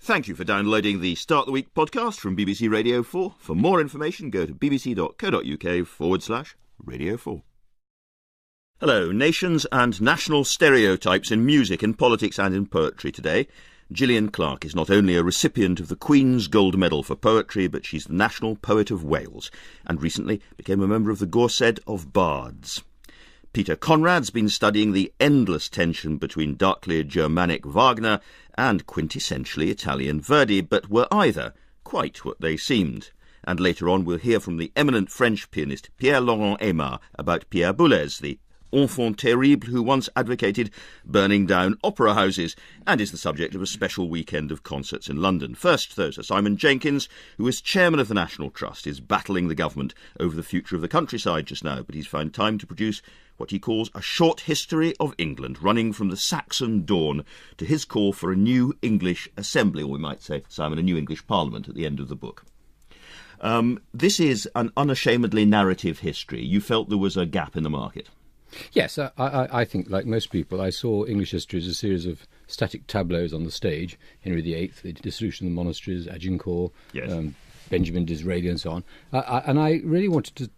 Thank you for downloading the Start the Week podcast from BBC Radio 4. For more information, go to bbc.co.uk/Radio 4. Hello. Nations and national stereotypes in music, in politics and in poetry today. Gillian Clarke is not only a recipient of the Queen's Gold Medal for Poetry, but she's the National Poet of Wales, and recently became a member of the Gorsedd of Bards. Peter Conrad's been studying the endless tension between darkly Germanic Wagner and quintessentially Italian Verdi, but were either quite what they seemed. And later on we'll hear from the eminent French pianist Pierre-Laurent Aimard about Pierre Boulez, the enfant terrible who once advocated burning down opera houses and is the subject of a special weekend of concerts in London. First, though, Sir Simon Jenkins, who is chairman of the National Trust, is battling the government over the future of the countryside just now, but he's found time to produce what he calls a short history of England, running from the Saxon dawn to his call for a new English assembly, or we might say, Simon, a new English parliament at the end of the book. This is an unashamedly narrative history. You felt there was a gap in the market. Yes, I think, like most people, I saw English history as a series of static tableaus on the stage. Henry VIII, the dissolution of the monasteries, Agincourt, yes. Benjamin Disraeli and so on. And I really wanted to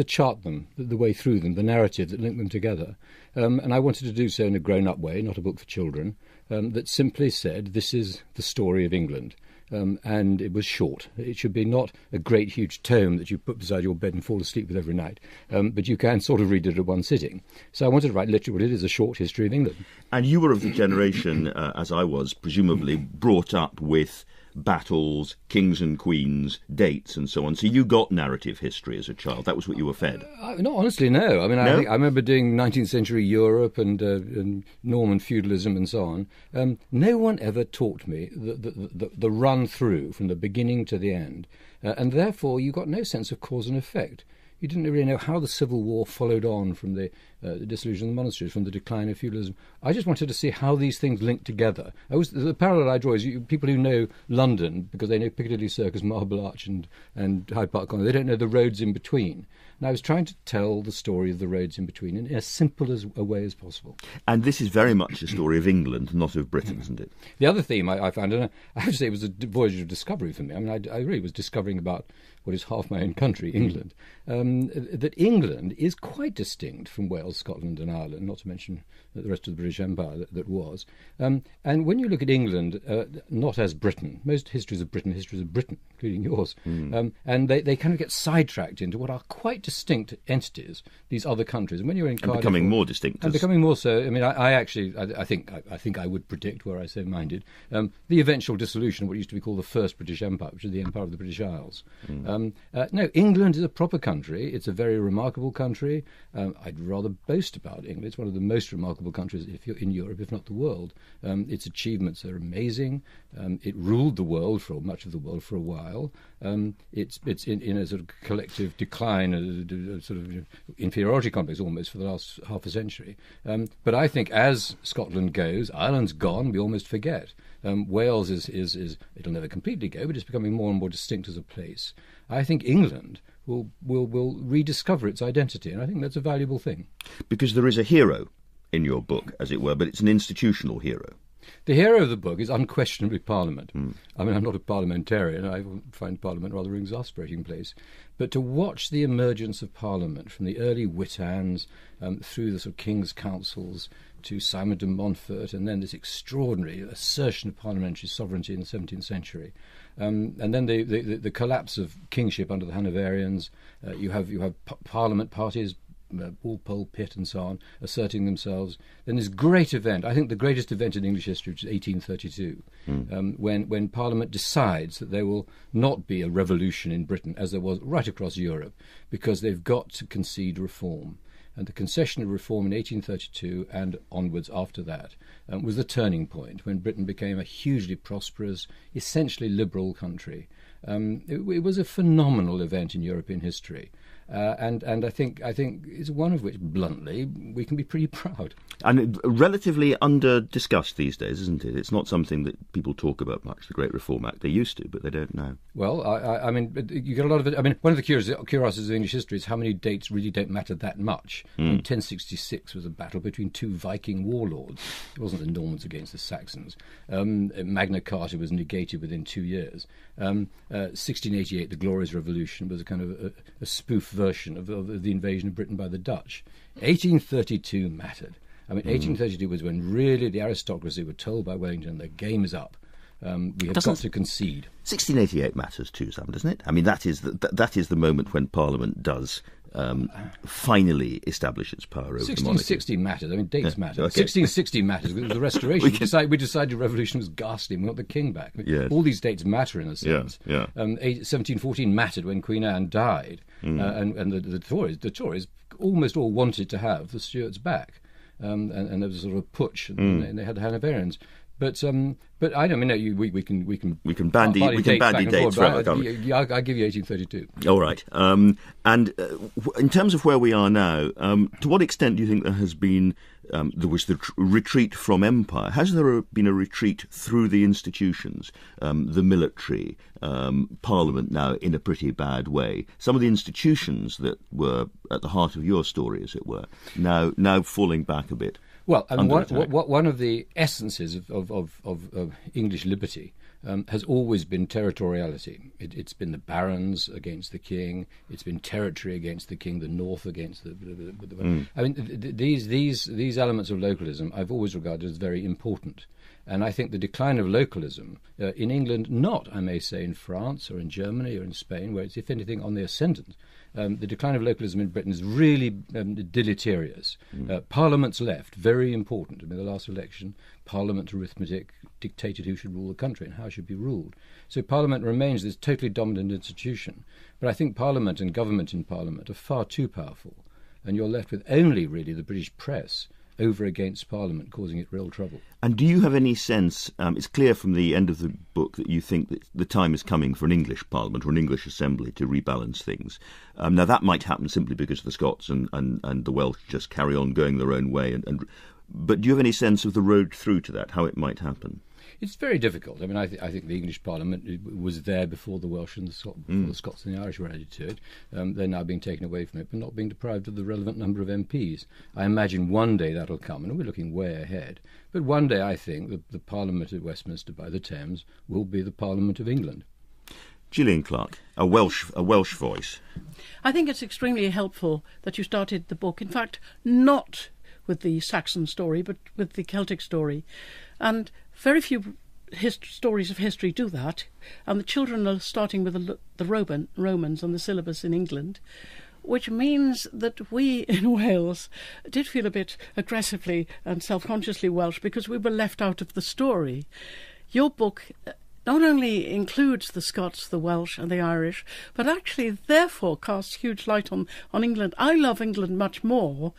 chart them, the way through them, the narrative that linked them together. And I wanted to do so in a grown-up way, not a book for children, that simply said, this is the story of England. And it was short. It should be not a great, huge tome that you put beside your bed and fall asleep with every night, but you can sort of read it at one sitting. So I wanted to write literally what it is, a short history of England. And you were of the generation, as I was, presumably brought up with battles, kings and queens, dates and so on. So you got narrative history as a child. That was what you were fed. No, honestly, no. I mean, No? I remember doing 19th century Europe and Norman feudalism and so on. No one ever taught me the run through from the beginning to the end. And therefore, you got no sense of cause and effect. You didn't really know how the Civil War followed on from the dissolution of the monasteries, from the decline of feudalism. I just wanted to see how these things linked together. The parallel I draw is people who know London, because they know Piccadilly Circus, Marble Arch and Hyde Park Corner, they don't know the roads in between. And I was trying to tell the story of the roads in between in as simple a way as possible. And this is very much a story of England, not of Britain, isn't it? The other theme I found, and I have to say it was a voyage of discovery for me. I mean, I really was discovering about what is half my own country, England, that England is quite distinct from Wales, Scotland and Ireland, not to mention the rest of the British Empire that was. And when you look at England, not as Britain, most histories of Britain, including yours, and they kind of get sidetracked into what are quite distinct entities, these other countries. And when you're in Cardiff, and becoming more distinct. And becoming more so. I mean, I think I would predict, were I so minded, the eventual dissolution of what used to be called the First British Empire, which is the Empire of the British Isles. No, England is a proper country. It's a very remarkable country. I'd rather boast about England. It's one of the most remarkable countries in Europe, if not the world. Its achievements are amazing. It ruled the world, for much of the world, for a while. It's in a sort of collective decline, a sort of inferiority complex almost for the last half a century. But I think as Scotland goes, Ireland's gone, we almost forget. Wales is it'll never completely go, but it's becoming more and more distinct as a place. I think England will rediscover its identity, and I think that's a valuable thing. Because there is a hero in your book, as it were, but it's an institutional hero. The hero of the book is unquestionably Parliament. I mean, I'm not a parliamentarian. I find Parliament a rather exasperating place. But to watch the emergence of Parliament from the early Witans through the sort of King's Councils to Simon de Montfort, and then this extraordinary assertion of parliamentary sovereignty in the 17th century, and then the collapse of kingship under the Hanoverians. You have Parliament parties, Walpole, Pitt and so on, asserting themselves. Then this great event, I think the greatest event in English history, which is 1832, when Parliament decides that there will not be a revolution in Britain, as there was right across Europe, because they've got to concede reform. And the concession of reform in 1832 and onwards after that was the turning point, when Britain became a hugely prosperous, essentially liberal country. It was a phenomenal event in European history. And I think it's one of which, bluntly, we can be pretty proud. And relatively under-discussed these days, isn't it? It's not something that people talk about much, the Great Reform Act. They used to, but they don't now. Well, I mean, you get a lot of it. I mean, one of the curiosities of English history is how many dates really don't matter that much. 1066 was a battle between two Viking warlords. It wasn't the Normans against the Saxons. Magna Carta was negated within 2 years. 1688, the Glorious Revolution, was a kind of a spoof version of the invasion of Britain by the Dutch. 1832 mattered. I mean, 1832 was when really the aristocracy were told by Wellington, the game is up. We have got to concede. 1688 matters too, Sam, doesn't it? I mean, that is the moment when Parliament does finally establish its power over the monarchy. 1660 matters. I mean, dates matter. Okay. 1660 matters. It was the Restoration. we decided the revolution was ghastly and we got the king back. Yes. All these dates matter in a sense. 1714 mattered when Queen Anne died, and the Tories almost all wanted to have the Stuarts back, and there was a sort of putsch, and they had the Hanoverians. But I don't mean we can bandy dates forever, can't we? I'll give you 1832. All right. And in terms of where we are now, to what extent do you think there has been there was the retreat from empire? Has there been a retreat through the institutions, the military, Parliament now in a pretty bad way? Some of the institutions that were at the heart of your story, as it were, now falling back a bit. Well, I mean, one of the essences of English liberty has always been territoriality. It's been the barons against the king. It's been territory against the king. The north against the. I mean, these elements of localism I've always regarded as very important. And I think the decline of localism in England, not, I may say, in France or in Germany or in Spain, where it's, if anything, on the ascendant. The decline of localism in Britain is really deleterious. Parliaments left, very important. I mean, the last election, Parliament arithmetic dictated who should rule the country and how it should be ruled. So Parliament remains this totally dominant institution. But I think Parliament and government in Parliament are far too powerful. And you're left with only, really, the British press over against Parliament, causing it real trouble. And do you have any sense, it's clear from the end of the book that you think that the time is coming for an English Parliament or an English Assembly to rebalance things. Now, that might happen simply because the Scots and the Welsh just carry on going their own way. But do you have any sense of the road through to that, how it might happen? It's very difficult. I mean, I think the English Parliament was there before the Welsh and the Scots and the Irish were added to it. They're now being taken away from it, but not being deprived of the relevant number of MPs. I imagine one day that'll come, and we're looking way ahead. But one day, I think, that the Parliament at Westminster by the Thames will be the Parliament of England. Gillian Clarke, a Welsh voice. I think it's extremely helpful that you started the book, in fact, not with the Saxon story, but with the Celtic story. And very few stories of history do that. And the children are starting with the Romans and the syllabus in England, which means that we in Wales did feel a bit aggressively and self-consciously Welsh because we were left out of the story. Your book not only includes the Scots, the Welsh and the Irish, but actually therefore casts huge light on England. I love England much more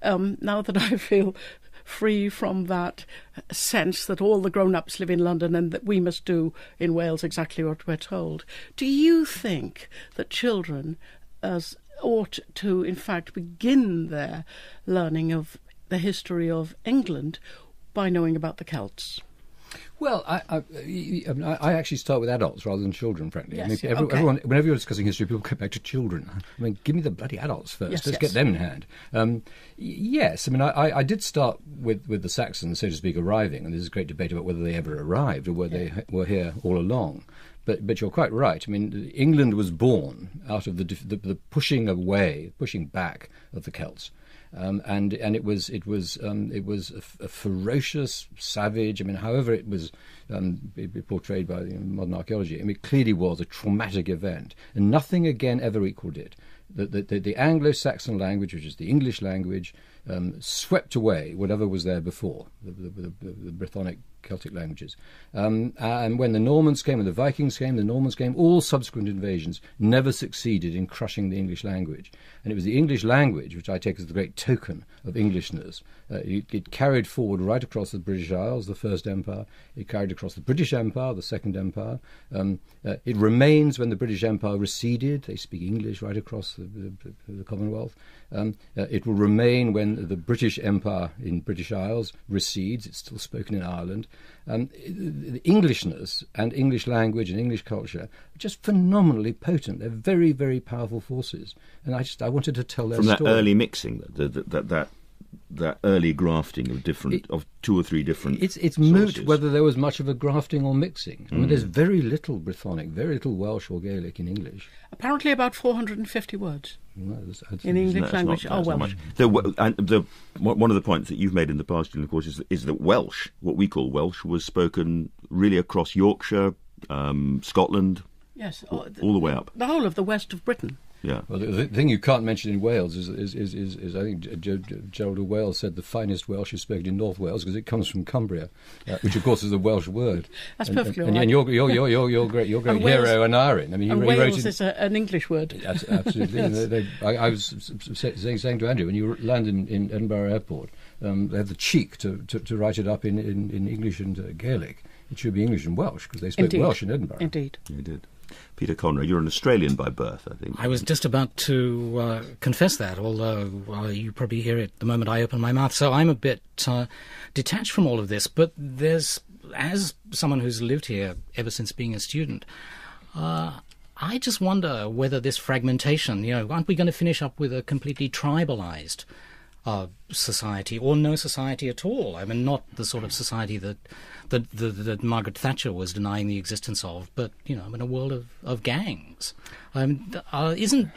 now that I feel free from that sense that all the grown-ups live in London and that we must do in Wales exactly what we're told. Do you think that children ought to, in fact, begin their learning of the history of England by knowing about the Celts? Well, I actually start with adults rather than children, frankly. Yes, I mean, everyone, whenever you're discussing history, people go back to children. I mean, give me the bloody adults first. Let's get them in hand. Yes, I mean, I did start with the Saxons, so to speak, arriving, and there's a great debate about whether they ever arrived or whether they were here all along. But you're quite right. I mean, England was born out of the pushing back of the Celts. And it was a ferocious, savage. I mean, however it was portrayed by modern archaeology, I mean, it clearly was a traumatic event, and nothing again ever equalled it. The Anglo-Saxon language, which is the English language, swept away whatever was there before. The Brythonic Celtic languages. And when the Normans came, when the Vikings came, the Normans came, all subsequent invasions never succeeded in crushing the English language. And it was the English language, which I take as the great token of Englishness. It carried forward right across the British Isles, the First Empire. It carried across the British Empire, the Second Empire. It remains when the British Empire receded. They speak English right across the Commonwealth. It will remain when the British Empire in British Isles recedes. It's still spoken in Ireland. The Englishness and English language and English culture are just phenomenally potent. They're very, very powerful forces. And I wanted to tell their story. From that early mixing, that early grafting of two or three different It's sources. moot whether there was much of a grafting or mixing. I mean, there's very little Brythonic, very little Welsh or Gaelic in English. Apparently about 450 words No, in English That's language not are much. Welsh. One of the points that you've made in the past, Gillian, of course, is that Welsh, what we call Welsh, was spoken really across Yorkshire, Scotland, Yes, all the way up. The whole of the west of Britain. Yeah. Well, the thing you can't mention in Wales is I think Gerald of Wales said the finest Welsh is spoken in North Wales because it comes from Cumbria, which of course is a Welsh word. That's perfectly right. And you're great And hero Aneurin. I mean, And he wrote Wales it. is an English word. Absolutely. Yes. I was saying to Andrew, when you land in Edinburgh Airport, they have the cheek to write it up in English and Gaelic. It should be English and Welsh because they spoke Indeed. Welsh in Edinburgh. Indeed. You did. Peter Conrad, you're an Australian by birth, I think. I was just about to confess that, although you probably hear it the moment I open my mouth. So I'm a bit detached from all of this. But there's, as someone who's lived here ever since being a student, I just wonder whether this fragmentation, aren't we going to finish up with a completely tribalized society or no society at all? I mean, not the sort of society that Margaret Thatcher was denying the existence of, but, in a world of gangs. Isn't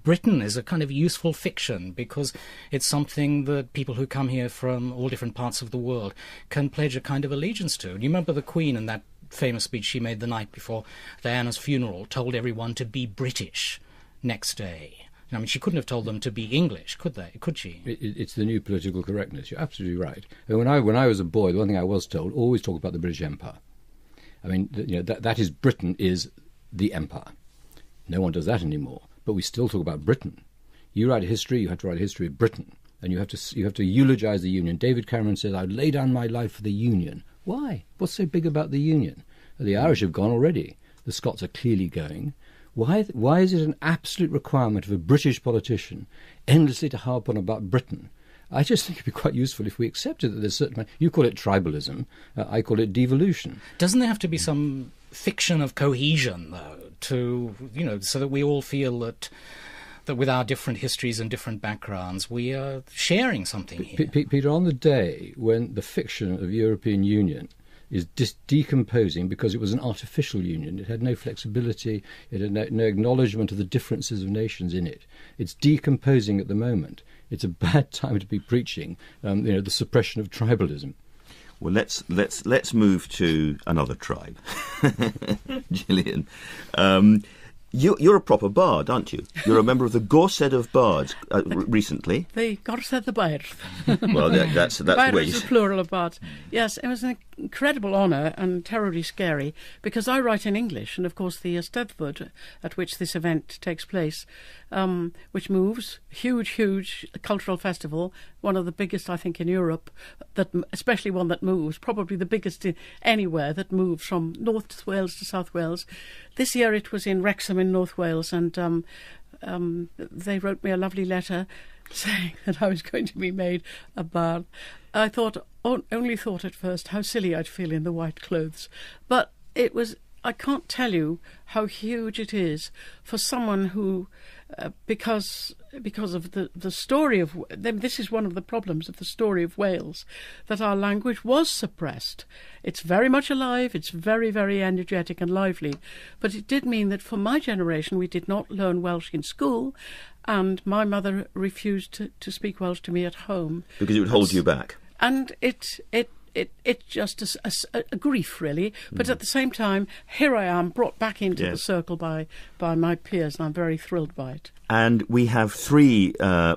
Britain is a kind of useful fiction because it's something that people who come here from all different parts of the world can pledge a kind of allegiance to? Do you remember the Queen and that famous speech she made the night before Diana's funeral, told everyone to be British next day? I mean, she couldn't have told them to be English, could she? It's the new political correctness. You're absolutely right. And when I was a boy, the one thing I was told, always talk about the British Empire. I mean, that is Britain is the empire. No one does that anymore. But we still talk about Britain. You write a history, you have to write a history of Britain, and you have to eulogise the Union. David Cameron says, "I'd lay down my life for the Union." Why? What's so big about the Union? The Irish have gone already. The Scots are clearly going. Why is it an absolute requirement of a British politician endlessly to harp on about Britain? I just think it'd be quite useful if we accepted that there's certain... You call it tribalism, I call it devolution. Doesn't there have to be some fiction of cohesion, though, so that we all feel that with our different histories and different backgrounds, we are sharing something here? Peter, on the day when the fiction of European Union is decomposing because it was an artificial union. It had no flexibility. It had no acknowledgement of the differences of nations in it. It's decomposing at the moment. It's a bad time to be preaching, the suppression of tribalism. Well, let's move to another tribe, Gillian. You're a proper bard, aren't you? You're a member of the Gorsedd of Bards recently. The Gorsedd Bard. Well, that's Bard where is you... the plural of bards. Yes, it was an incredible honour and terribly scary because I write in English, and of course the STW at which this event takes place, which moves, huge cultural festival, one of the biggest I think in Europe, especially one that moves, probably the biggest anywhere that moves from North Wales to South Wales. This year it was in Wrexham in North Wales, and they wrote me a lovely letter saying that I was going to be made a bard. I only thought at first how silly I'd feel in the white clothes, but it was. I can't tell you how huge it is for someone who, because of the story of this is one of the problems of the story of Wales, that our language was suppressed. It's very much alive. It's very, very energetic and lively, but it did mean that for my generation we did not learn Welsh in school, and my mother refused to speak Welsh to me at home Because it would hold you back. And it it's just a grief, really. But at the same time, here I am, brought back into the circle by my peers, and I'm very thrilled by it. And we have 3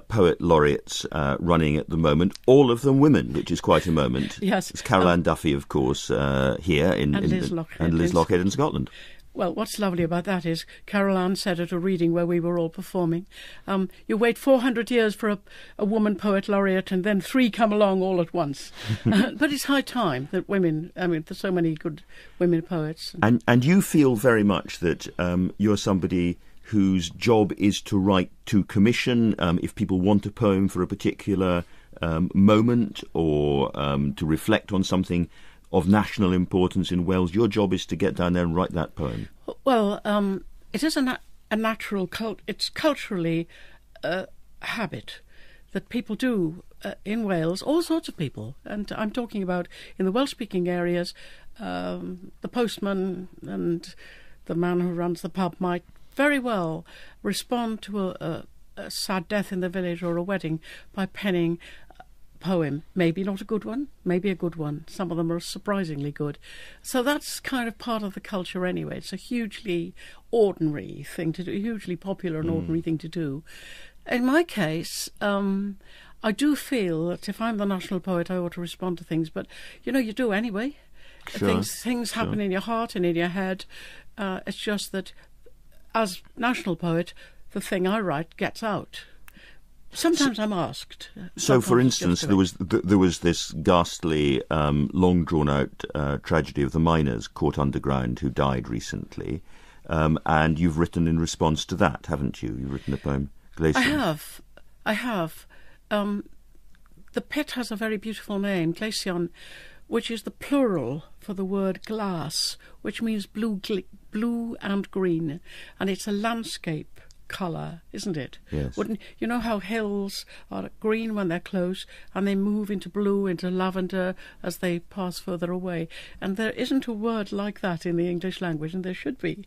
poet laureates running at the moment, all of them women, which is quite a moment. Yes. It's Caroline Duffy, of course, here and Liz Lockhead in Scotland. Well, what's lovely about that is Caroline said at a reading where we were all performing, you wait 400 years for a woman poet laureate and then 3 come along all at once. But it's high time that women, there's so many good women poets. And you feel very much that you're somebody whose job is to write to commission if people want a poem for a particular moment or to reflect on something of national importance in Wales. Your job is to get down there and write that poem. Well, it is a natural it's culturally a habit that people do in Wales, all sorts of people. And I'm talking about in the Welsh-speaking areas, the postman and the man who runs the pub might very well respond to a sad death in the village or a wedding by penning poem, maybe not a good one, maybe a good one. Some of them are surprisingly good. So that's kind of part of the culture anyway. It's a hugely ordinary thing to do, hugely popular and ordinary thing to do. In my case, I do feel that if I'm the national poet, I ought to respond to things, but you do anyway. Sure. Things happen in your heart and in your head. It's just that as national poet, the thing I write gets out. Sometimes I'm asked. So, for instance, there was this ghastly, long drawn out tragedy of the miners caught underground who died recently, and you've written in response to that, haven't you? You've written a poem, Gillian. I have. The pit has a very beautiful name, Gillian, which is the plural for the word glass, which means blue and green, and it's a landscape colour, isn't it? Yes. You know how hills are green when they're close and they move into blue, into lavender as they pass further away? And there isn't a word like that in the English language, and there should be.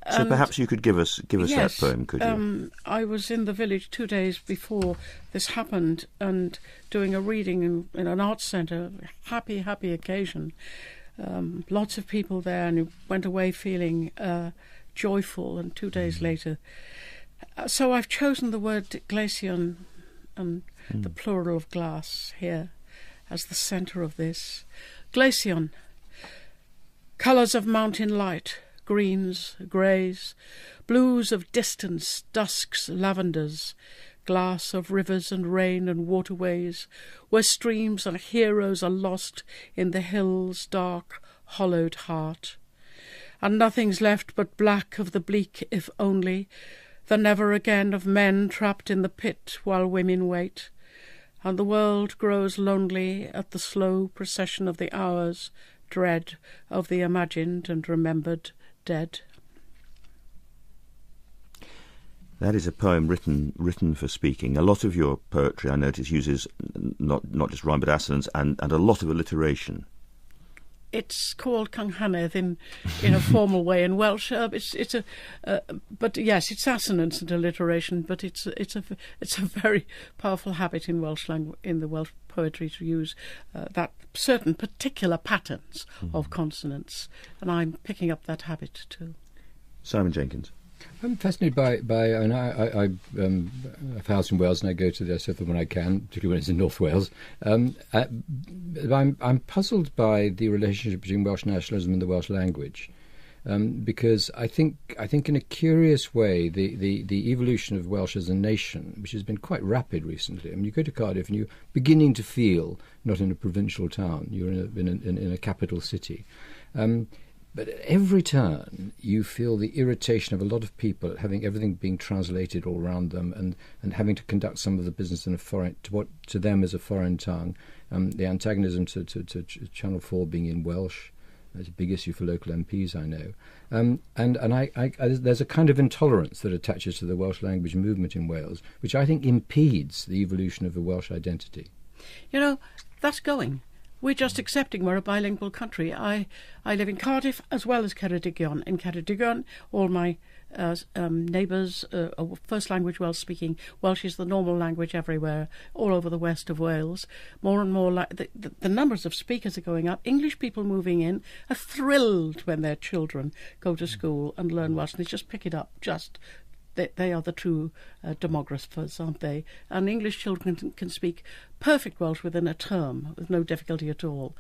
So perhaps you could give us yes, that poem, could you? I was in the village 2 days before this happened and doing a reading in an arts centre, happy occasion. Lots of people there, and went away feeling joyful, and 2 days later. So I've chosen the word glacian and the plural of glass here as the centre of this. Glacian, colours of mountain light, greens, greys, blues of distance, dusks, lavenders, glass of rivers and rain and waterways, where streams and heroes are lost in the hill's dark, hollowed heart. And nothing's left but black of the bleak, if only the never again of men trapped in the pit while women wait, and the world grows lonely at the slow procession of the hours, dread of the imagined and remembered dead. That is a poem written for speaking. A lot of your poetry, I notice, uses not just rhyme but assonance and a lot of alliteration. It's called Cynghannedd in a formal way in Welsh. But yes, it's assonance and alliteration. But it's a very powerful habit in in the Welsh poetry to use that certain particular patterns of consonants, and I'm picking up that habit too. Simon Jenkins. I'm fascinated by and I've housed in Wales and I go to the STW when I can, particularly when it's in North Wales. I'm puzzled by the relationship between Welsh nationalism and the Welsh language, because I think in a curious way the evolution of Welsh as a nation, which has been quite rapid recently. I mean, you go to Cardiff and you're beginning to feel not in a provincial town, you're in a capital city. But at every turn, you feel the irritation of a lot of people at having everything being translated all around them and having to conduct some of the business in to what to them is a foreign tongue. The antagonism to Channel 4 being in Welsh is a big issue for local MPs, I know. And I there's a kind of intolerance that attaches to the Welsh language movement in Wales, which I think impedes the evolution of the Welsh identity. You know, that's going. we're just accepting we're a bilingual country. I live in Cardiff as well as Ceredigion. In Ceredigion, all my neighbours are first language Welsh speaking. Welsh is the normal language everywhere, all over the west of Wales. More and more, the numbers of speakers are going up. English people moving in are thrilled when their children go to school and learn Welsh, and they just pick it up. They are the true demographers, aren't they? And English children can speak perfect Welsh within a term with no difficulty at all.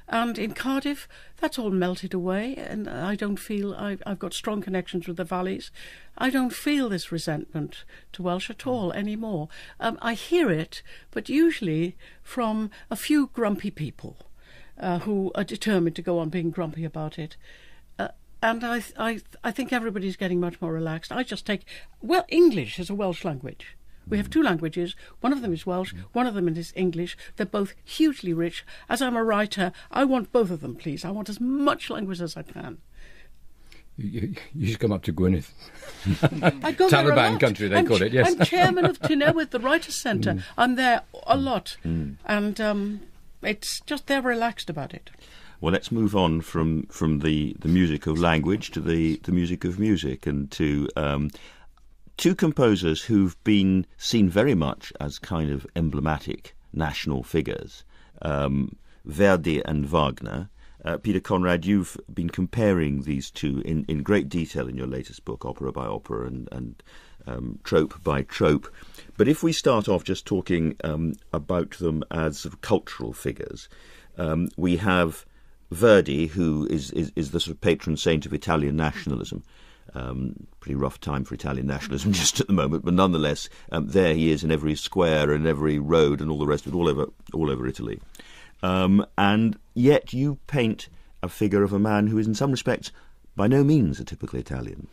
And in Cardiff, that's all melted away, and I don't feel I've got strong connections with the valleys. I don't feel this resentment to Welsh at all anymore. I hear it, but usually from a few grumpy people who are determined to go on being grumpy about it. And I think everybody's getting much more relaxed. I just take... Well, English is a Welsh language. We have two languages. One of them is Welsh, one of them is English. They're both hugely rich. As I'm a writer, I want both of them, please. I want as much language as I can. You should come up to Gwynedd. I go there a Taliban lot. country, they call it, yes. I'm chairman of Tynewid, the Writers' Centre. I'm there a lot. And it's just they're relaxed about it. Well, let's move on from the music of language to the music of music, and to two composers who've been seen very much as kind of emblematic national figures, Verdi and Wagner. Peter Conrad, you've been comparing these two in great detail in your latest book, Opera by Opera and Trope by Trope. But if we start off just talking about them as sort of cultural figures, we have Verdi, who is the sort of patron saint of Italian nationalism. Pretty rough time for Italian nationalism just at the moment, but nonetheless, there he is in every square and every road and all the rest of it, all over Italy. And yet you paint a figure of a man who is in some respects by no means a typical Italian.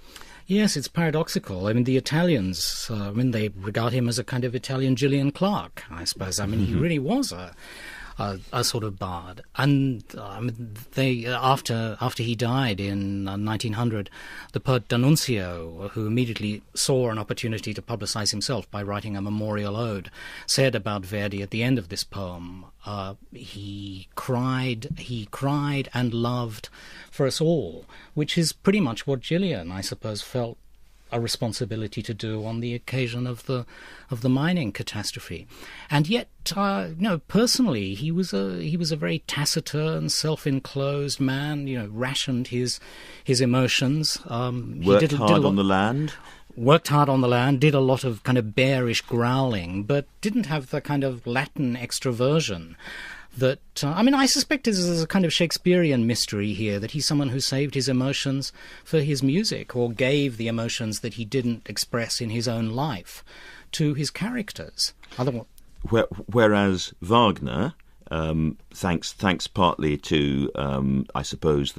Yes, it's paradoxical. I mean, the Italians, they regard him as a kind of Italian Gillian Clarke, I suppose. I mean, he really was a sort of bard. And they after he died in 1900, the poet D'Annunzio, who immediately saw an opportunity to publicize himself by writing a memorial ode, said about Verdi at the end of this poem, he cried and loved for us all, which is pretty much what Gillian, I suppose, felt a responsibility to do on the occasion of the mining catastrophe. And yet, personally, he was a very taciturn, self-enclosed man. Rationed his emotions. Worked hard on the land. Worked hard on the land, did a lot of kind of bearish growling, but didn't have the kind of Latin extroversion that, I suspect there's a kind of Shakespearean mystery here, that he's someone who saved his emotions for his music, or gave the emotions that he didn't express in his own life to his characters. Whereas Wagner, thanks partly to, I suppose,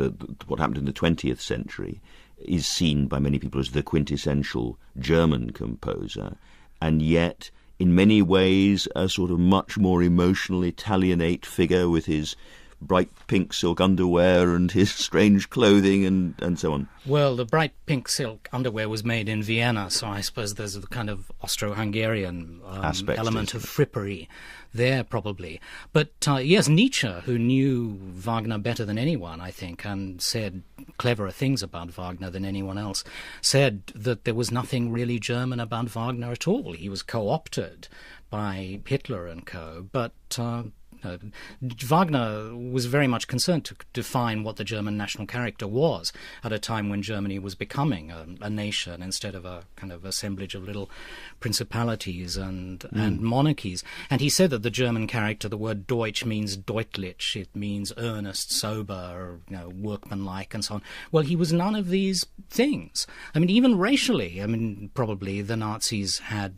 what happened in the 20th century, is seen by many people as the quintessential German composer, and yet in many ways a sort of much more emotional Italianate figure with his bright pink silk underwear and his strange clothing and so on. Well, the bright pink silk underwear was made in Vienna, so I suppose there's a kind of Austro-Hungarian element of frippery there, probably. But yes, Nietzsche, who knew Wagner better than anyone, I think, and said cleverer things about Wagner than anyone else, said that there was nothing really German about Wagner at all. He was co-opted by Hitler and co., but Wagner was very much concerned to define what the German national character was at a time when Germany was becoming a nation instead of a kind of assemblage of little principalities and monarchies. And he said that the German character, the word Deutsch, means deutlich. It means earnest, sober, workmanlike, and so on. Well, he was none of these things. Even racially, probably the Nazis had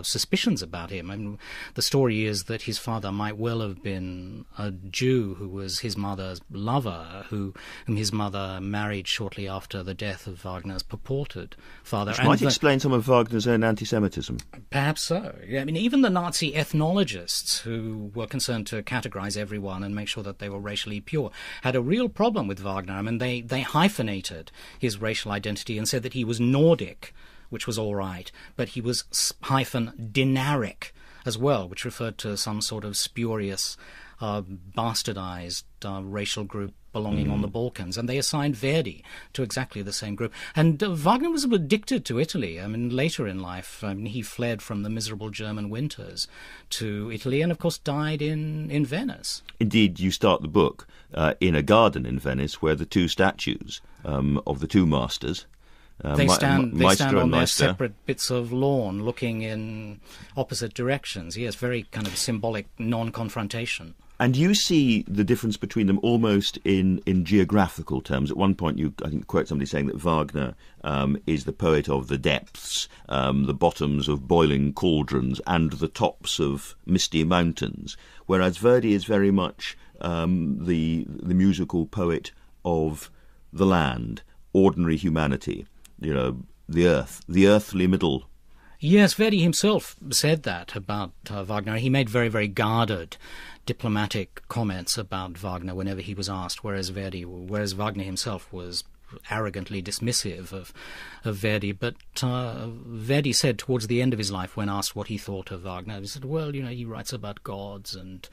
suspicions about him. The story is that his father might well have been a Jew who was his mother's lover, whom his mother married shortly after the death of Wagner's purported father. Which might explain some of Wagner's own anti-Semitism. Perhaps so. Yeah, even the Nazi ethnologists, who were concerned to categorize everyone and make sure that they were racially pure, had a real problem with Wagner. They hyphenated his racial identity and said that he was Nordic, which was all right, but he was -Dinaric as well, which referred to some sort of spurious bastardized racial group belonging on the Balkans, and they assigned Verdi to exactly the same group. And Wagner was addicted to Italy. I mean, later in life, he fled from the miserable German winters to Italy and, of course, died in Venice. Indeed, you start the book in a garden in Venice where the two statues of the two masters, they stand on their Meister, separate bits of lawn looking in opposite directions. Yes, very kind of symbolic non-confrontation. And you see the difference between them almost in geographical terms. At one point, you, I think, quote somebody saying that Wagner is the poet of the depths, the bottoms of boiling cauldrons, and the tops of misty mountains, whereas Verdi is very much the musical poet of the land, ordinary humanity, you know, the earth, the earthly middle. Yes, Verdi himself said that about Wagner. He made very, very guarded diplomatic comments about Wagner whenever he was asked, whereas Wagner himself was arrogantly dismissive of Verdi. But Verdi said towards the end of his life, when asked what he thought of Wagner, he said, well, you know, he writes about gods and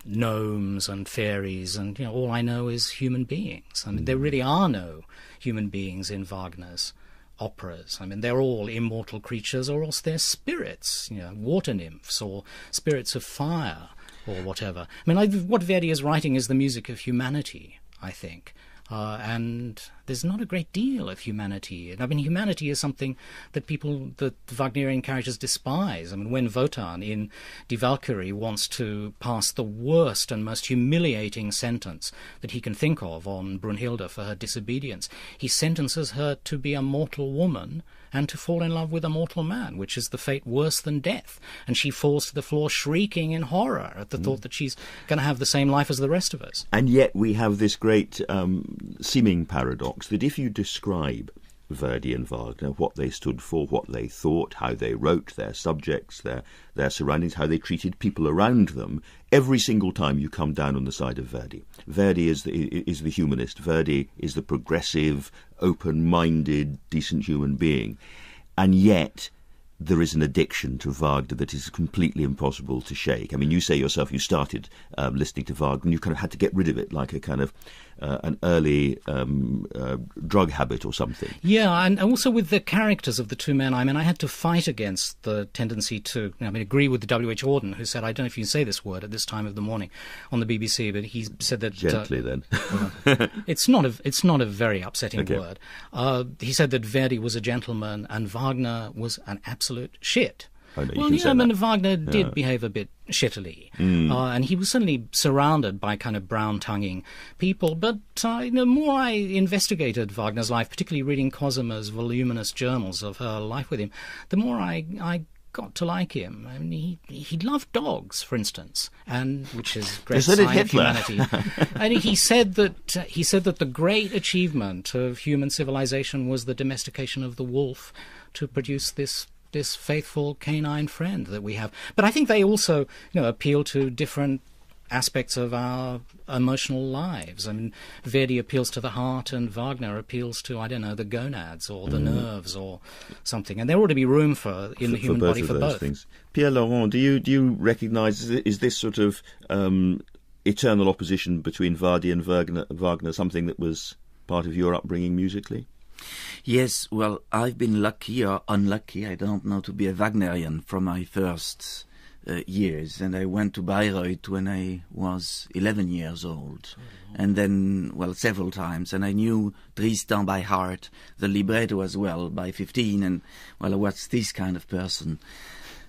gnomes and fairies, and, you know, all I know is human beings. I mean, there really are no human beings in Wagner's operas. I mean, they're all immortal creatures, or else they're spirits, you know, water nymphs or spirits of fire or whatever. I mean, what Verdi is writing is the music of humanity, I think. And there's not a great deal of humanity. I mean, humanity is something that the Wagnerian characters despise. I mean, when Wotan in Die Valkyrie wants to pass the worst and most humiliating sentence that he can think of on Brunhilde for her disobedience, he sentences her to be a mortal woman and to fall in love with a mortal man, which is the fate worse than death. And she falls to the floor shrieking in horror at the thought that she's going to have the same life as the rest of us. And yet we have this great seeming paradox that if you describe Verdi and Wagner, what they stood for, what they thought, how they wrote, their subjects, their surroundings, how they treated people around them, every single time you come down on the side of Verdi. Verdi is the humanist. Verdi is the progressive, open-minded, decent human being. And yet there is an addiction to Wagner that is completely impossible to shake. I mean, you say yourself you started listening to Wagner and you kind of had to get rid of it, like a kind of an early drug habit or something. Yeah, and also with the characters of the two men, I mean, I had to fight against the tendency to, agree with the W.H. Auden, who said, I don't know if you can say this word at this time of the morning on the BBC, but he said that... Gently, then. It's not a very upsetting word. He said that Verdi was a gentleman and Wagner was an absolute shit. Oh, no, well, yeah, I mean, Wagner did behave a bit shittily, and he was certainly surrounded by kind of brown-tonguing people. But the more I investigated Wagner's life, particularly reading Cosima's voluminous journals of her life with him, the more I got to like him. I mean, he loved dogs, for instance, and which is great sign of humanity. And he said that the great achievement of human civilization was the domestication of the wolf to produce this faithful canine friend that we have. But I think they also, appeal to different aspects of our emotional lives. I mean, Verdi appeals to the heart and Wagner appeals to, the gonads or the nerves or something. And there ought to be room in the human body for both. Things. Pierre-Laurent, do you recognise, is this sort of eternal opposition between Verdi and Wagner something that was part of your upbringing musically? Yes, well, I've been lucky or unlucky, I don't know, to be a Wagnerian from my first years. And I went to Bayreuth when I was 11 years old. And then, several times. And I knew Tristan by heart, the libretto as well, by 15. And, I was this kind of person.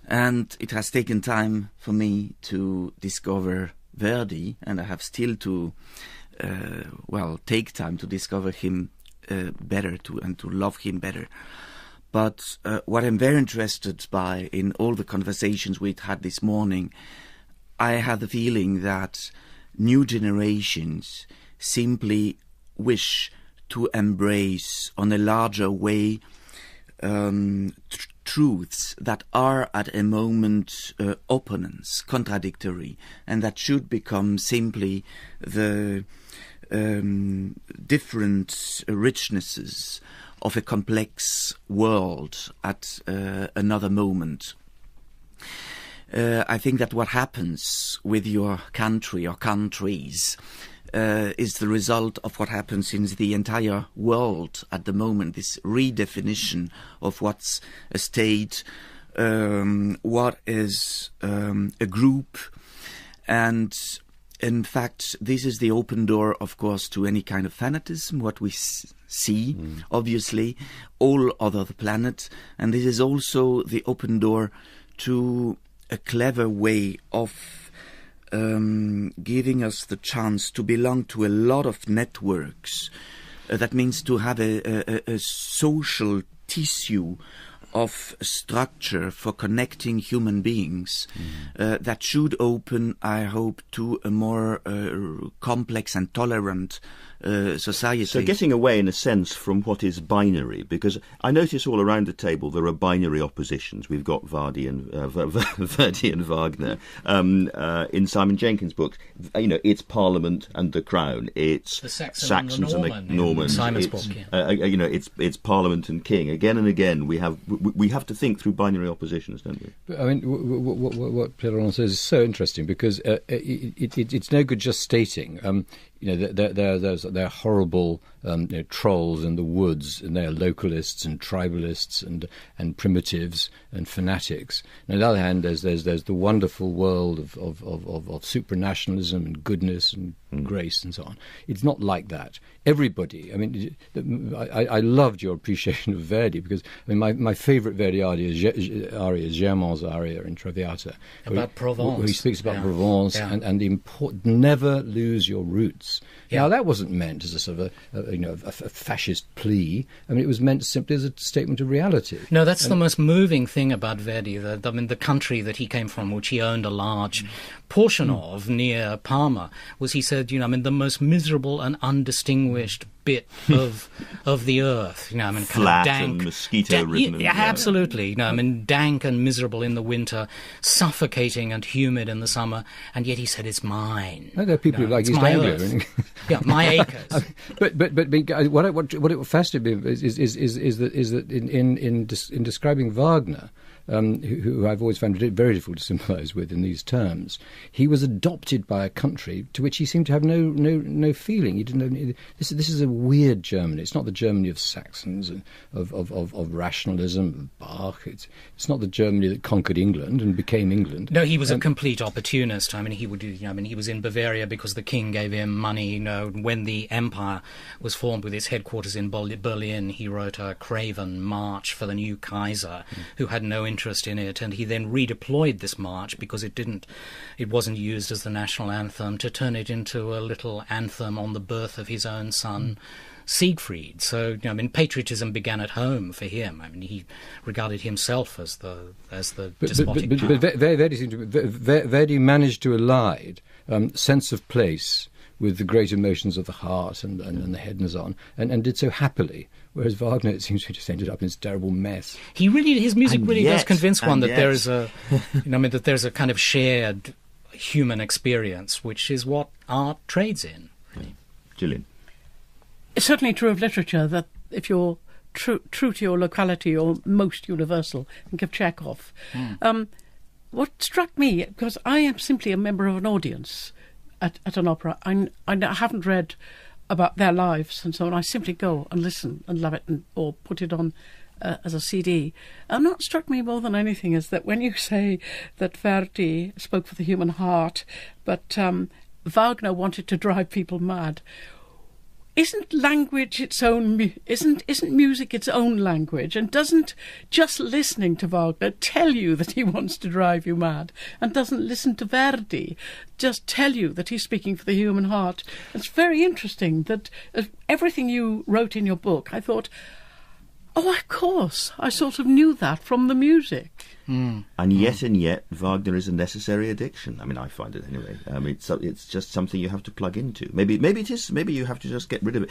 And it has taken time for me to discover Verdi. And I have still to, take time to discover him better and to love him better. But what I'm very interested by in all the conversations we've had this morning, I had the feeling that new generations simply wish to embrace on a larger way truths that are at a moment opponents, contradictory, and that should become simply the different richnesses of a complex world at another moment. I think that what happens with your country or countries is the result of what happens in the entire world at the moment, this redefinition of what's a state, what is a group. And in fact, this is the open door, of course, to any kind of fanatism, what we see, obviously, all over the planet. And this is also the open door to a clever way of giving us the chance to belong to a lot of networks. That means to have a social tissue of structure for connecting human beings that should open, I hope, to a more complex and tolerant society. So getting away, in a sense, from what is binary, because I notice all around the table there are binary oppositions. We've got Verdi and Wagner. In Simon Jenkins' books, it's Parliament and the Crown. It's the Saxons and the Normans. Simon's book, yeah. It's Parliament and King. Again and again, we have to think through binary oppositions, don't we? But, I mean, what Pierre-Laurent says is so interesting, because it's no good just stating. They're horrible trolls in the woods, and they're localists and tribalists and primitives and fanatics. And on the other hand, there's the wonderful world of supranationalism and goodness and grace and so on. It's not like that. Everybody. I mean, I loved your appreciation of Verdi, because my favourite Verdi aria is Germain's aria in Traviata, about Provence. Where he speaks about Provence and the never lose your roots. Yeah. Now, that wasn't meant as a sort of a fascist plea. I mean, it was meant simply as a statement of reality. No, that's the most moving thing about Verdi. The country that he came from, which he owned a large portion of near Parma, was, he said, the most miserable and undistinguished bit of the earth, flat kind of dank, and mosquito-ridden. Absolutely. Dank and miserable in the winter, suffocating and humid in the summer, and yet he said, it's mine. There are people who like East Anglia. My acres. But what fascinated me is that in describing Wagner, who I've always found it very difficult to sympathise with in these terms, he was adopted by a country to which he seemed to have no feeling. He didn't know, this is a weird Germany. It's not the Germany of Saxons and of rationalism, of Bach. It's not the Germany that conquered England and became England. No, he was a complete opportunist. He was in Bavaria because the king gave him money. When the empire was formed with its headquarters in Berlin, he wrote a craven march for the new Kaiser, who had no interest in it, and he then redeployed this march because it wasn't used as the national anthem, to turn it into a little anthem on the birth of his own son Siegfried. So patriotism began at home for him. He regarded himself as the despotic power. But Verdi managed to elide sense of place with the great emotions of the heart and the head and so on, and did so happily. Whereas Wagner, it seems to have just ended up in this terrible mess. His music really does convince one that there is that there's a kind of shared human experience, which is what art trades in. Really. Gillian. It's certainly true of literature that if you're true to your locality, you're most universal. Think of Chekhov. What struck me, because I am simply a member of an audience at an opera, I haven't read about their lives and so on. I simply go and listen and love it, or put it on as a CD. And what struck me more than anything is that when you say that Verdi spoke for the human heart, but Wagner wanted to drive people mad, isn't language its own? Isn't music its own language? And doesn't just listening to Wagner tell you that he wants to drive you mad? And doesn't listen to Verdi just tell you that he's speaking for the human heart? It's very interesting that everything you wrote in your book, I thought, oh, of course, I sort of knew that from the music. And yet, Wagner is a necessary addiction. I find it anyway. It's just something you have to plug into. Maybe it is. Maybe you have to just get rid of it.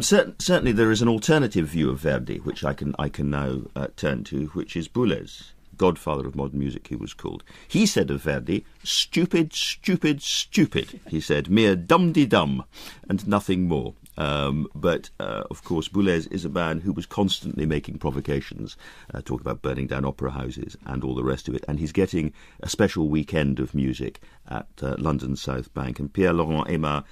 Certainly, there is an alternative view of Verdi, which I can now turn to, which is Boulez, godfather of modern music, he was called. He said of Verdi, stupid, stupid, stupid. He said, mere dum-de-dum, and nothing more. But of course, Boulez is a man who was constantly making provocations, talking about burning down opera houses and all the rest of it. And he's getting a special weekend of music at London's South Bank. And Pierre-Laurent Aimard,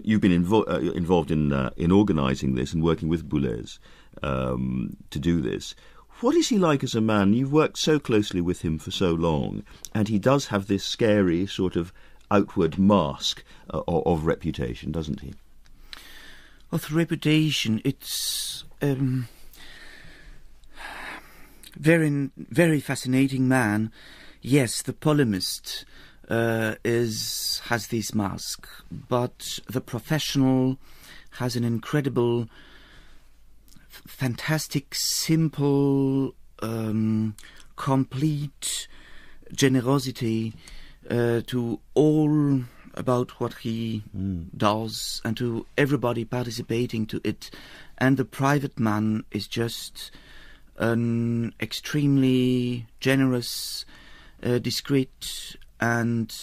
you've been involved in organising this and working with Boulez to do this. What is he like as a man? You've worked so closely with him for so long, and he does have this scary sort of outward mask of reputation, doesn't he? Of reputation, it's very fascinating man. Yes, the polemist has this mask, but the professional has an incredible, fantastic, simple, complete generosity to all about what he does and to everybody participating to it. And the private man is just an extremely generous, discreet and,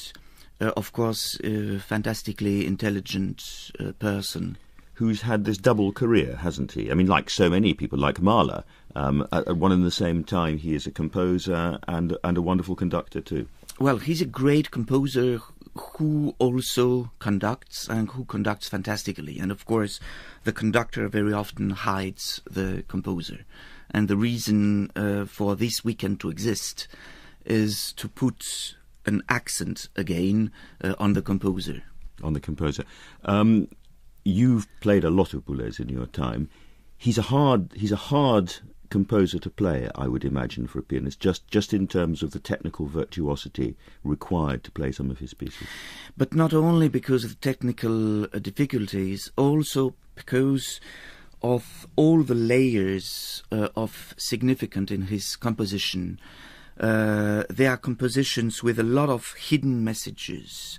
of course, fantastically intelligent person. Who's had this double career, hasn't he? I mean, like so many people, like Mahler, at one and the same time, he is a composer and a wonderful conductor too. Well, he's a great composer who also conducts, and who conducts fantastically. And of course, the conductor very often hides the composer. And the reason for this weekend to exist is to put an accent again on the composer. On the composer. You've played a lot of Boulez in your time. He's a hard composer to play, I would imagine, for a pianist, just in terms of the technical virtuosity required to play some of his pieces. But not only because of the technical difficulties, also because of all the layers of significance in his composition. There are compositions with a lot of hidden messages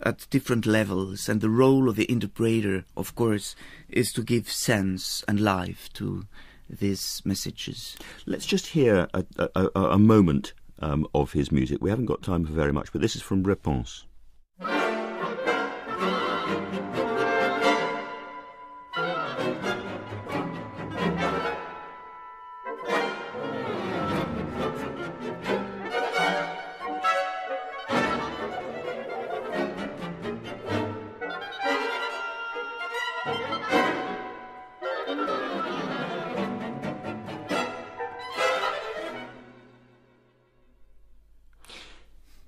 at different levels, and the role of the interpreter, of course, is to give sense and life to these messages. Let's just hear a moment of his music. We haven't got time for very much, but this is from Réponse.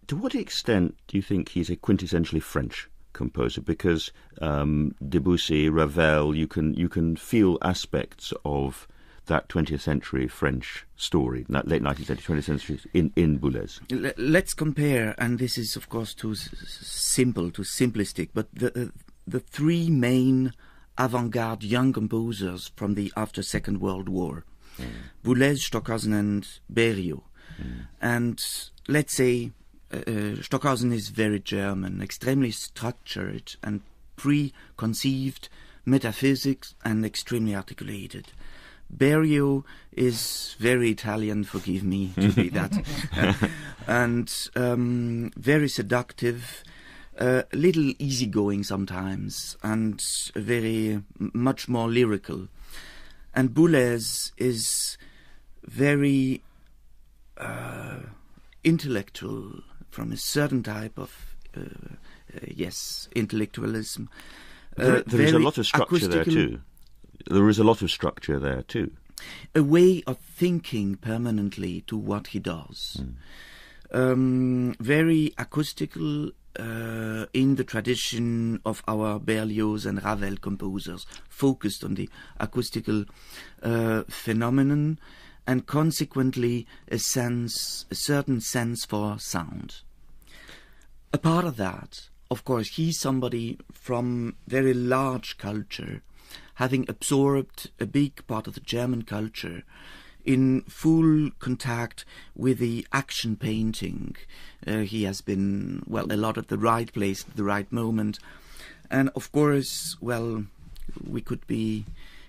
To what extent do you think he's a quintessentially French composer? Because Debussy, Ravel, you can feel aspects of that 20th century French story, that late 19th century, 20th century in Boulez. Let's compare, and this is of course too simple, too simplistic, but the three main avant-garde young composers from the after Second World War, Boulez, Stockhausen and Berio. And let's say Stockhausen is very German, extremely structured and preconceived metaphysics and extremely articulated. Berio is very Italian, forgive me to be that, and very seductive, little easygoing sometimes, and very much more lyrical. And Boulez is very intellectual, from a certain type of intellectualism. There is a lot of structure there too. There is a lot of structure there too. A way of thinking permanently to what he does. Very acoustical in the tradition of our Berlioz and Ravel composers, focused on the acoustical phenomenon, and consequently a certain sense for sound. A part of that, of course, he's somebody from very large culture, having absorbed a big part of the German culture, in full contact with the action painting. He has been, a lot at the right place at the right moment. And of course, we could be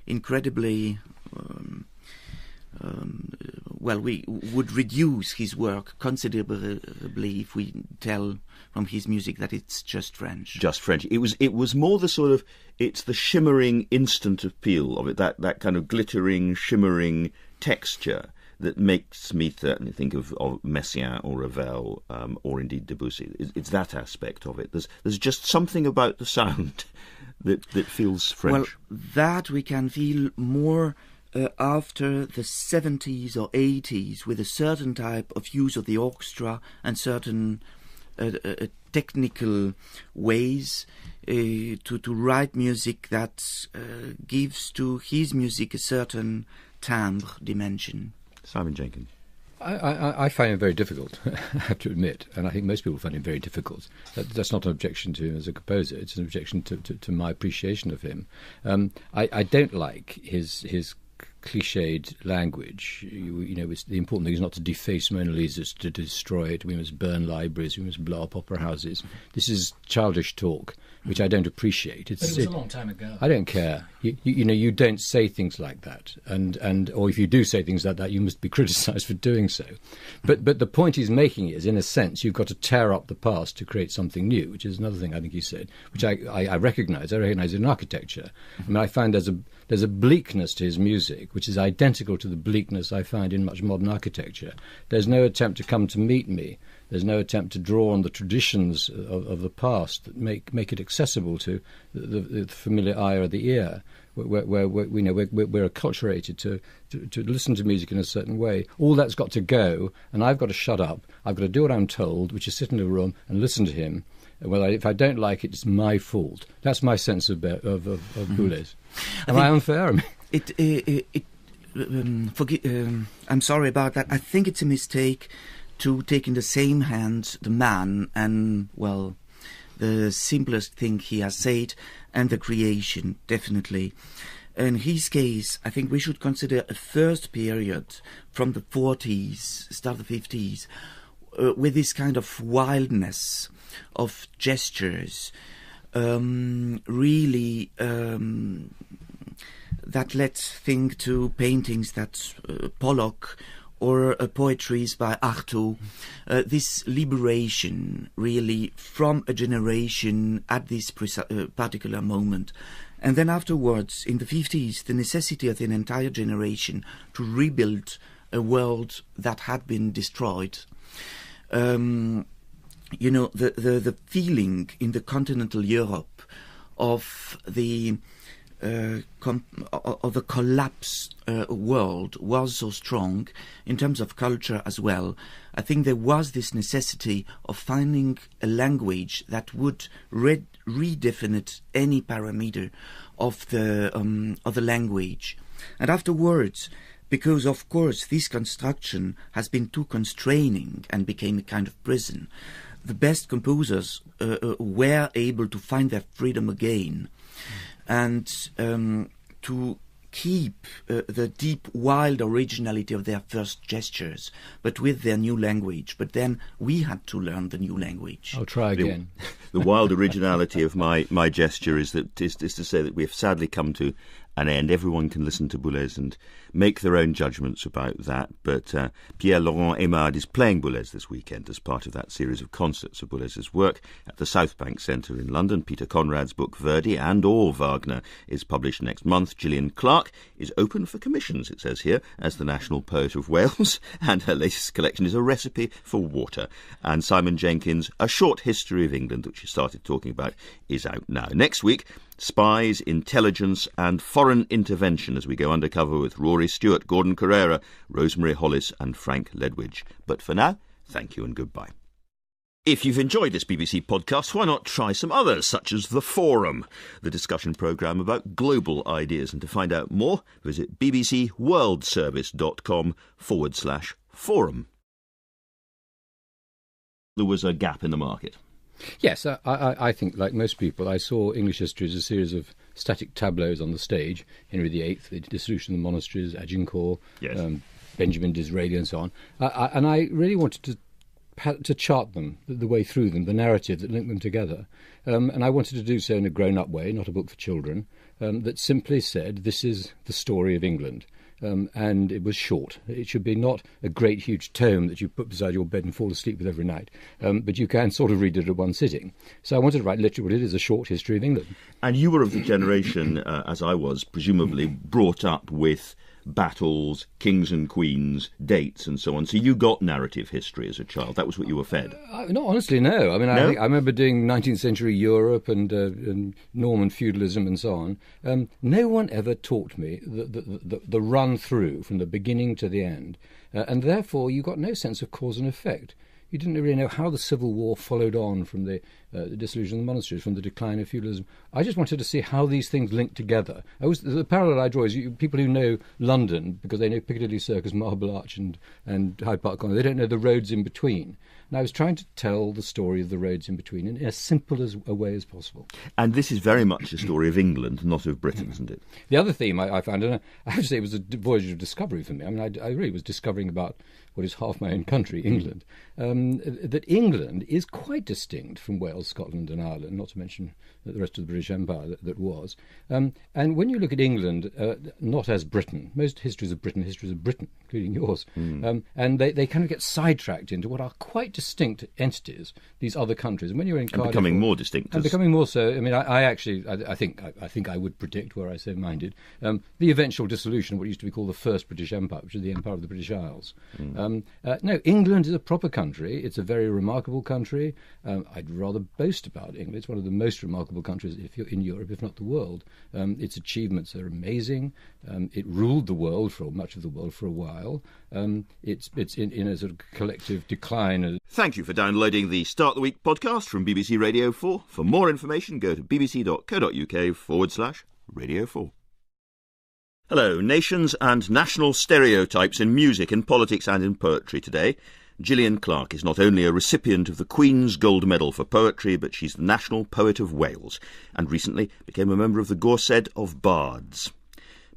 incredibly we would reduce his work considerably if we tell from his music that it's just French. Just French. It was more the sort of, it's the shimmering instant appeal of it, that kind of glittering, shimmering texture that makes me certainly think of Messiaen or Ravel, or indeed Debussy. It's that aspect of it. There's just something about the sound that feels French. Well, that we can feel more after the 70s or 80s, with a certain type of use of the orchestra and certain technical ways to write music that gives to his music a certain timbre dimension. Simon Jenkins. I find him very difficult, I have to admit, and I think most people find him very difficult. That's not an objection to him as a composer, it's an objection to my appreciation of him. I don't like his cliched language. You know, the important thing is not to deface Mona Lisa, it's to destroy it. We must burn libraries, we must blow up opera houses. This is childish talk, which I don't appreciate. But it was a long time ago. I don't care. You know, you don't say things like that, and or if you do say things like that, you must be criticised for doing so. But the point he's making is, in a sense, you've got to tear up the past to create something new, which is another thing I think he said, which I recognise. I recognise in architecture. I mean, I find there's a bleakness to his music, which is identical to the bleakness I find in much modern architecture. There's no attempt to come to meet me. There's no attempt to draw on the traditions of the past that make it accessible to the familiar eye or the ear, where we're acculturated to listen to music in a certain way. All that's got to go, and I've got to shut up. I've got to do what I'm told, which is sit in a room and listen to him. Well, if I don't like it, it's my fault. That's my sense of Boulez. Am I unfair? I'm sorry about that. I think it's a mistake to take in the same hand the man and, well, the simplest thing he has said, and the creation, definitely. In his case, I think we should consider a first period from the 40s, start of the 50s, with this kind of wildness of gestures, really that lets think to paintings that Pollock or poetries by Artaud, this liberation really from a generation at this particular moment. And then afterwards, in the 50s, the necessity of an entire generation to rebuild a world that had been destroyed. You know, the feeling in the continental Europe of the collapsed world was so strong in terms of culture as well. I think there was this necessity of finding a language that would redefine any parameter of the language. And afterwards, because of course this construction has been too constraining and became a kind of prison, the best composers were able to find their freedom again. And to keep the deep, wild originality of their first gestures, but with their new language. But then we had to learn the new language. I'll try again. The wild originality of my gesture is to say that we have sadly come to an end. Everyone can listen to Boulez and make their own judgments about that, but Pierre-Laurent Aimard is playing Boulez this weekend as part of that series of concerts of Boulez's work at the South Bank Centre in London. Peter Conrad's book Verdi and All Wagner is published next month. Gillian Clarke is open for commissions, it says here, as the National Poet of Wales, and her latest collection is A Recipe for Water. And Simon Jenkins' A Short History of England, which he started talking about, is out now. Next week, spies, intelligence and foreign intervention as we go undercover with Rory Stewart, Gordon Carrera, Rosemary Hollis and Frank Ledwidge. But for now, thank you and goodbye. If you've enjoyed this BBC podcast, why not try some others, such as The Forum, the discussion programme about global ideas. And to find out more, visit bbcworldservice.com/forum. There was a gap in the market. Yes, I think, like most people, I saw English history as a series of static tableaus on the stage. Henry VIII, the dissolution of the monasteries, Agincourt, Yes. Benjamin Disraeli and so on. And I really wanted to chart them, the way through them, the narrative that linked them together. And I wanted to do so in a grown-up way, not a book for children, that simply said, this is the story of England. and it was short. It should be not a great huge tome that you put beside your bed and fall asleep with every night, but you can sort of read it at one sitting. So I wanted to write literally what it is, a short history of England. And you were of the generation, as I was, presumably brought up with battles, kings and queens, dates and so on. So you got narrative history as a child. That was what you were fed. No, honestly, no. I mean, No? I remember doing 19th century Europe and Norman feudalism and so on. No one ever taught me the run through from the beginning to the end. And therefore, you got no sense of cause and effect. You didn't really know how the Civil War followed on from the dissolution of the monasteries, from the decline of feudalism. I just wanted to see how these things linked together. The parallel I draw is people who know London, because they know Piccadilly Circus, Marble Arch and Hyde Park Corner, they don't know the roads in between. And I was trying to tell the story of the roads in between in as simple a way as possible. And this is very much a story of England, not of Britain, isn't it? The other theme I found, and I have to say it was a voyage of discovery for me. I mean, I really was discovering about what is half my own country, England, that England is quite distinct from Wales, Scotland and Ireland, not to mention the rest of the British Empire that was. And when you look at England, not as Britain, most histories of Britain, including yours, and they kind of get sidetracked into what are quite distinct entities, these other countries. And when you're in Cardiff, becoming more distinct. And becoming more so. I mean, I think I would predict, were I so minded, the eventual dissolution of what used to be called the First British Empire, which is the Empire of the British Isles. No, England is a proper country. It's a very remarkable country. I'd rather boast about England. It's one of the most remarkable countries if you're in Europe, if not the world. Its achievements are amazing. It ruled the world, much of the world, for a while. It's in a sort of collective decline. Thank you for downloading the Start the Week podcast from BBC Radio 4. For more information, go to bbc.co.uk/Radio 4. Hello, nations and national stereotypes in music, in politics and in poetry today. Gillian Clarke is not only a recipient of the Queen's Gold Medal for Poetry, but she's the National Poet of Wales, and recently became a member of the Gorsedd of Bards.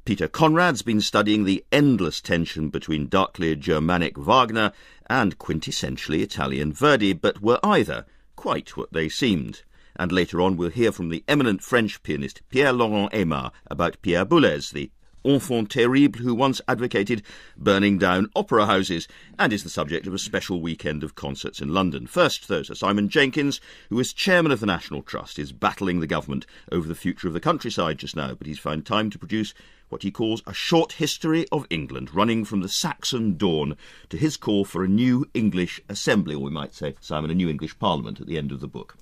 Peter Conrad's been studying the endless tension between darkly Germanic Wagner and quintessentially Italian Verdi, but were either quite what they seemed. And later on we'll hear from the eminent French pianist Pierre-Laurent Aimard about Pierre Boulez, the enfant terrible who once advocated burning down opera houses and is the subject of a special weekend of concerts in London. First, though, Sir Simon Jenkins, who is chairman of the National Trust, is battling the government over the future of the countryside just now, but he's found time to produce what he calls a short history of England, running from the Saxon dawn to his call for a new English assembly, or we might say, Simon, a new English parliament at the end of the book.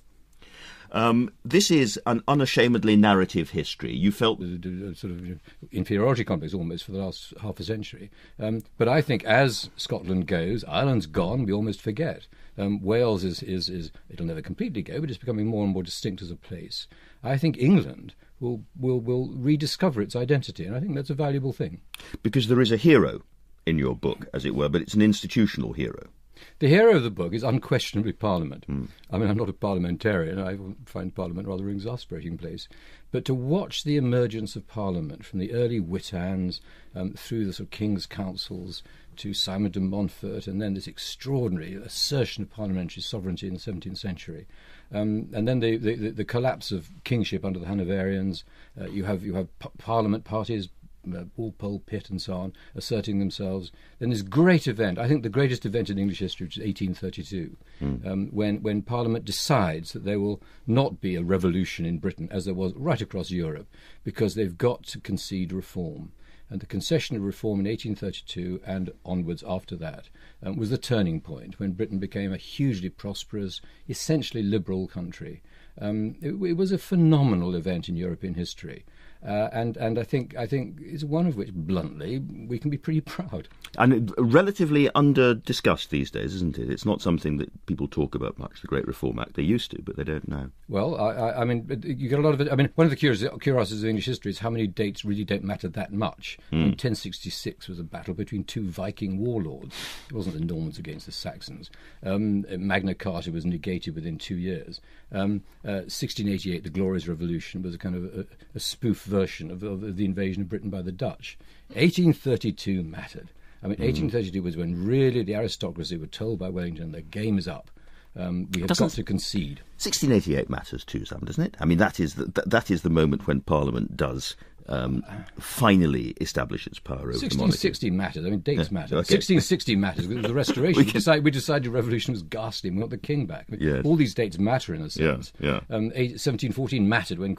This is an unashamedly narrative history. You felt sort of inferiority complex almost for the last half a century. But I think as Scotland goes, Ireland's gone, we almost forget. Wales is it'll never completely go, but it's becoming more and more distinct as a place. I think England will rediscover its identity, and I think that's a valuable thing. Because there is a hero in your book, as it were, but it's an institutional hero. The hero of the book is unquestionably Parliament. I mean, I'm not a parliamentarian. I find Parliament rather an exasperating place. But to watch the emergence of Parliament from the early Witans through the sort of King's Councils to Simon de Montfort, and then this extraordinary assertion of parliamentary sovereignty in the 17th century, and then the collapse of kingship under the Hanoverians. You have Parliament parties, Walpole, Pitt and so on, asserting themselves. Then this great event, I think the greatest event in English history, which is 1832, when Parliament decides that there will not be a revolution in Britain, as there was right across Europe, because they've got to concede reform. And the concession of reform in 1832 and onwards after that was the turning point, when Britain became a hugely prosperous, essentially liberal country. It was a phenomenal event in European history. And I think it's one of which, bluntly, we can be pretty proud. And relatively under-discussed these days, isn't it? It's not something that people talk about much, the Great Reform Act. They used to, but they don't now. Well, I mean, you get a lot of it. I mean, one of the curiosities of English history is how many dates really don't matter that much. I mean, 1066 was a battle between two Viking warlords. It wasn't the Normans against the Saxons. Magna Carta was negated within 2 years. 1688, the Glorious Revolution, was a kind of a spoof version of the invasion of Britain by the Dutch. 1832 mattered. I mean, 1832 was when really the aristocracy were told by Wellington, the game is up. We have got to concede. 1688 matters too, Sam, doesn't it? I mean, that is the moment when Parliament does finally establish its power over the monarchy? 1660 matters. I mean, dates matter. Okay. 1660 matters. It was the Restoration. We decided the revolution was ghastly and we got the king back. Yes. All these dates matter in a sense. Yeah. 1714 mattered when